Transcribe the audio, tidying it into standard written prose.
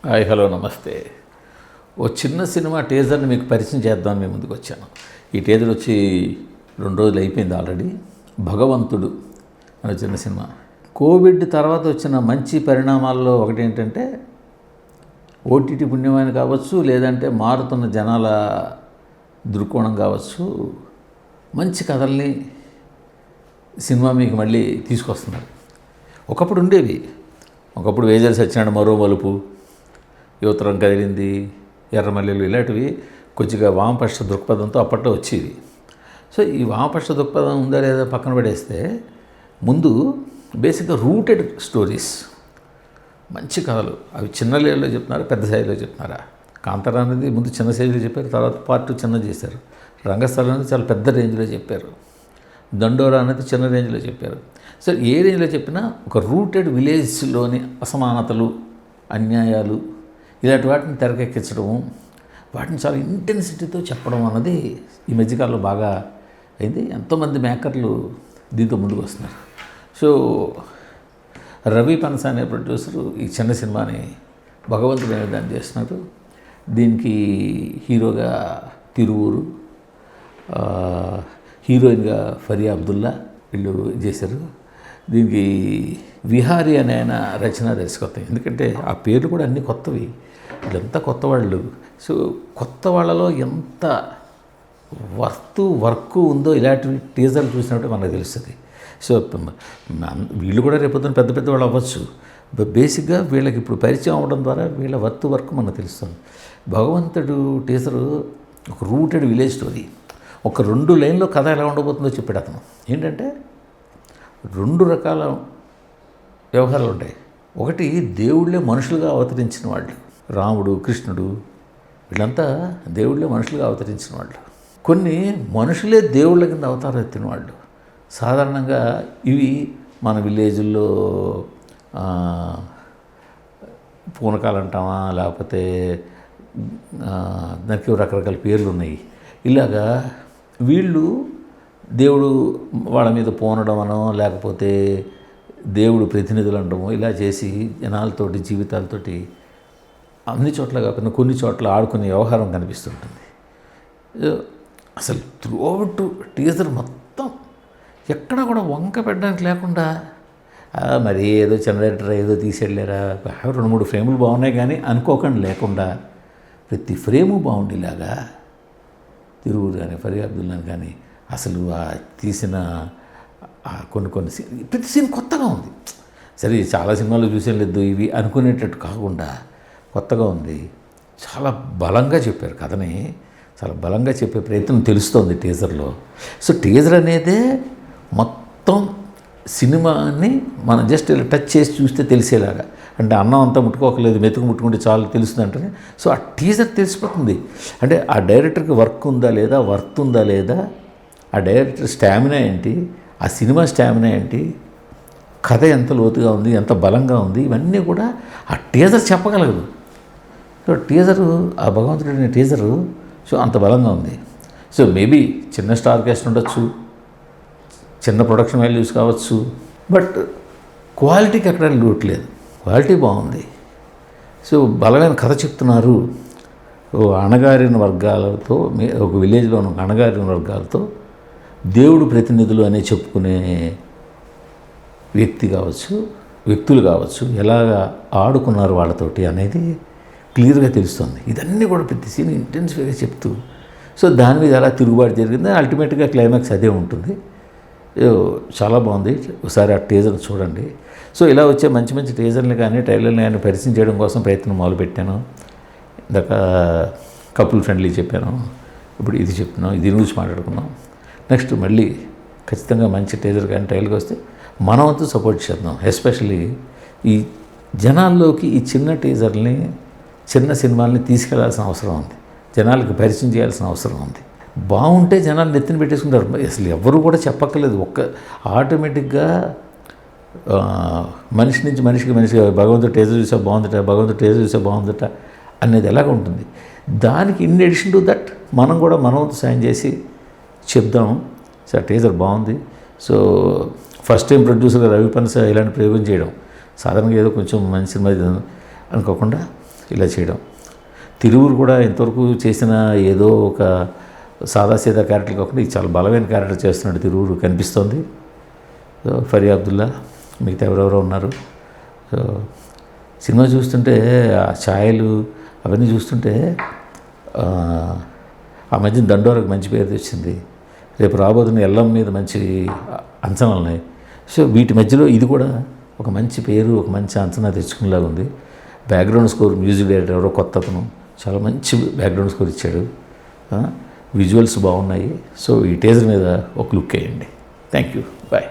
Hi, hello, నమస్తే. ఓ చిన్న cinema టీజర్ని మీకు పరిచయం చేద్దామని మీ ముందుకు వచ్చాను. ఈ టీజర్ వచ్చి 2 రోజులు అయిపోయింది ఆల్రెడీ. భగవంతుడు అనే చిన్న సినిమా. కోవిడ్ తర్వాత వచ్చిన మంచి పరిణామాల్లో ఒకటి ఏంటంటే ఓటీటీ పుణ్యమైన కావచ్చు, లేదంటే మారుతున్న జనాల దృక్కోణం కావచ్చు, మంచి కథల్ని సినిమా మీకు మళ్ళీ తీసుకొస్తున్నారు. ఒకప్పుడు ఉండేవి. ఒకప్పుడు వేజల్ సత్యనారాయణ మరో మలుపు, యువతరం కదిలింది, ఎర్రమల్లెలు, ఇలాంటివి కొద్దిగా వామపక్ష దృక్పథంతో అప్పట్లో వచ్చేవి. సో ఈ వామపక్ష దృక్పథం ఉందా లేదా పక్కన పడేస్తే, ముందు బేసిక్గా రూటెడ్ స్టోరీస్, మంచి కథలు. అవి చిన్న లేలో చెప్తున్నారా, పెద్ద శైలిలో చెప్తున్నారా? కాంతారా అనేది ముందు చిన్న శైలిలో చెప్పారు, తర్వాత పార్ట్ 2 చిన్న చేశారు. రంగస్థలం అనేది చాలా పెద్ద రేంజ్లో చెప్పారు. దండోరా అనేది చిన్న రేంజ్లో చెప్పారు. సో ఏ రేంజ్లో చెప్పినా ఒక రూటెడ్ విలేజ్లోని అసమానతలు, అన్యాయాలు, ఇలాంటి వాటిని తెరకెక్కించడము, వాటిని చాలా ఇంటెన్సిటీతో చెప్పడం అన్నది ఈ మధ్యకాలంలో బాగా అయింది. ఎంతోమంది మేకర్లు దీంతో ముందుకు వస్తున్నారు. సో రవి పనస అనే ప్రొడ్యూసరు ఈ చిన్న సినిమాని భగవంతుడు అనే దాన్ని చేస్తున్నారు. దీనికి హీరోగా తిరువూరు, హీరోయిన్గా ఫరియా అబ్దుల్లా వీళ్ళు చేశారు. దీనికి విహారీ అనే ఆయన రచన దర్శకత్వం. ఎందుకంటే ఆ పేర్లు కూడా అన్నీ కొత్తవి, వీళ్ళంతా కొత్త వాళ్ళు. సో కొత్త వాళ్ళలో ఎంత వర్క్ ఉందో ఇలాంటి టీజర్లు చూసినట్టు మనకు తెలుస్తుంది. సో వీళ్ళు కూడా రేపొద్దున పెద్ద పెద్ద వాళ్ళు అవ్వచ్చు. బేసిక్గా వీళ్ళకి ఇప్పుడు పరిచయం అవ్వడం ద్వారా వీళ్ళ వర్క్ మనకు తెలుస్తుంది. భగవంతుడు టీజరు ఒక రూటెడ్ విలేజ్ స్టోరీ. ఒక 2 లైన్లో కథ ఎలా ఉండబోతుందో చెప్పాడు అతను. ఏంటంటే 2 రకాల వ్యవహారాలు ఉంటాయి. ఒకటి దేవుళ్ళే మనుషులుగా అవతరించిన వాళ్ళు, రాముడు, కృష్ణుడు, వీళ్ళంతా దేవుళ్ళే మనుషులుగా అవతరించిన వాళ్ళు. కొన్ని మనుషులే దేవుళ్ళ కింద అవతారం ఎత్తిన వాళ్ళు. సాధారణంగా ఇవి మన విలేజుల్లో పూనకాలు అంటామా, లేకపోతే దానికి రకరకాల పేర్లు ఉన్నాయి. ఇలాగా వీళ్ళు దేవుడు వాళ్ళ మీద పోనడం అనో, లేకపోతే దేవుడు ప్రతినిధులు అనడము, ఇలా చేసి జనాలతోటి, జీవితాలతోటి అన్ని చోట్ల కాకుండా కొన్ని చోట్ల ఆడుకునే వ్యవహారం కనిపిస్తుంటుంది. అసలు త్రూఅవుట్ టీజర్ మొత్తం ఎక్కడా కూడా వంక పెట్టడానికి లేకుండా, మరి ఏదో చిన్న డైరెక్టర్ ఏదో తీసేళ్ళారా, 2-3 ఫ్రేములు బాగున్నాయి కానీ అనుకోకుండా లేకుండా ప్రతి ఫ్రేము బాగుండేలాగా తిరువురు కానీ ఫరియా అబ్దుల్లా కానీ అసలు ఆ తీసిన కొన్ని సీన్, ప్రతి సీన్ కొత్తగా ఉంది. సరే చాలా సినిమాలు చూసేం లేదు ఇవి అనుకునేటట్టు కాకుండా కొత్తగా ఉంది. చాలా బలంగా చెప్పారు కథని, చాలా బలంగా చెప్పే ప్రయత్నం తెలుస్తోంది టీజర్లో. సో టీజర్ అనేదే మొత్తం సినిమాని మనం జస్ట్ ఇలా టచ్ చేసి చూస్తే తెలిసేలాగా, అంటే అన్నం అంతా ముట్టుకోకలేదు, మెతుకు ముట్టుకుంటే చాలు తెలుస్తుంది అంటేనే. సో ఆ టీజర్ తెలిసిపోతుంది. అంటే ఆ డైరెక్టర్కి వర్క్ ఉందా లేదా, వర్త్ ఉందా లేదా, ఆ డైరెక్టర్ స్టామినా ఏంటి, ఆ సినిమా స్టామినా ఏంటి, కథ ఎంత లోతుగా ఉంది, ఎంత బలంగా ఉంది, ఇవన్నీ కూడా ఆ టీజర్ చెప్పగలదు. సో టీజరు, ఆ భగవంతుడు అనే టీజరు సో అంత బలంగా ఉంది. సో మేబీ చిన్న స్టార్ కాస్ట్ ఉండొచ్చు, చిన్న ప్రొడక్షన్ వాల్యూస్ కావచ్చు, బట్ క్వాలిటీకి ఎక్కడ లోట్లేదు, క్వాలిటీ బాగుంది. సో బలమైన కథ చెప్తున్నారు. అణగారిన వర్గాలతో, ఒక విలేజ్లో ఉన్న అణగారిన వర్గాలతో దేవుడు ప్రతినిధులు అనే చెప్పుకునే వ్యక్తులు కావచ్చు ఎలాగా ఆడుకున్నారు వాళ్ళతోటి అనేది క్లియర్గా తెలుస్తుంది. ఇదన్నీ కూడా ప్రతి సీన్ ఇంటెన్సివ్గా చెప్తూ, సో దాని మీద ఎలా తిరుగుబాటు జరిగింది, అల్టిమేట్గా క్లైమాక్స్ అదే ఉంటుంది. చాలా బాగుంది. ఒకసారి ఆ టీజర్ చూడండి. సో ఇలా వచ్చే మంచి మంచి టీజర్ని కానీ ట్రైలర్ని కానీ పరిచయం చేయడం కోసం ప్రయత్నం మొదలుపెట్టాను. ఇందాక కపుల్ ఫ్రెండ్లీ చెప్పాను, ఇప్పుడు ఇది చెప్తున్నాం, ఇది గురించి మాట్లాడుకున్నాం. నెక్స్ట్ మళ్ళీ ఖచ్చితంగా మంచి టీజర్ కానీ ట్రైలర్కి వస్తే మన వంతు సపోర్ట్ చేద్దాం. ఎస్పెషల్లీ ఈ జనాల్లోకి ఈ చిన్న టీజర్ని, చిన్న సినిమాల్ని తీసుకెళ్లాల్సిన అవసరం ఉంది, జనాలకి పరిచయం చేయాల్సిన అవసరం ఉంది. బాగుంటే జనాలు నెత్తిన పెట్టేసుకుంటారు. అసలు ఎవరు కూడా చెప్పక్కర్లేదు, ఆటోమేటిక్గా మనిషి నుంచి మనిషికి భగవంతుడు టేజర్ చూసా బాగుందట అనేది ఎలాగ ఉంటుంది. దానికి ఇన్ అడిషన్ టు దట్ మనం కూడా మన వంతు సాయం చేసి చెప్దాం. సార్ టీజర్ బాగుంది. సో ఫస్ట్ టైం ప్రొడ్యూసర్గా రవి పనస ఇలాంటి ప్రయోగం చేయడం సాధారణంగా ఏదో కొంచెం మంచి సినిమా అనుకోకుండా ఇలా చేయడం. తిరువురు కూడా ఇంతవరకు చేసిన ఏదో ఒక సాదాసీదా క్యారెక్టర్ కాకుండా ఇది చాలా బలమైన క్యారెక్టర్ చేస్తున్నాడు తిరువురు కనిపిస్తోంది. సో ఫరియా అబ్దుల్లా, మిగతా ఎవరెవరో ఉన్నారు. సో సినిమా చూస్తుంటే ఆ ఛాయలు అవన్నీ చూస్తుంటే ఆ మధ్యన దండోరకు మంచి పేరు తెచ్చింది. రేపు రాబోతున్న ఎల్లం మీద మంచి అంచనాలు ఉన్నాయి. సో వీటి మధ్యలో ఇది కూడా ఒక మంచి పేరు, ఒక మంచి అంచనా తెచ్చుకునేలాగా ఉంది. బ్యాక్గ్రౌండ్ స్కోర్ మ్యూజిక్ డైరెక్టర్ ఎవరో కొత్త అతను చాలా మంచి బ్యాక్గ్రౌండ్ స్కోర్ ఇచ్చాడు. విజువల్స్ బాగున్నాయి. సో ఈ టీజర్ మీద ఒక లుక్ వేయండి. Thank you. బాయ్.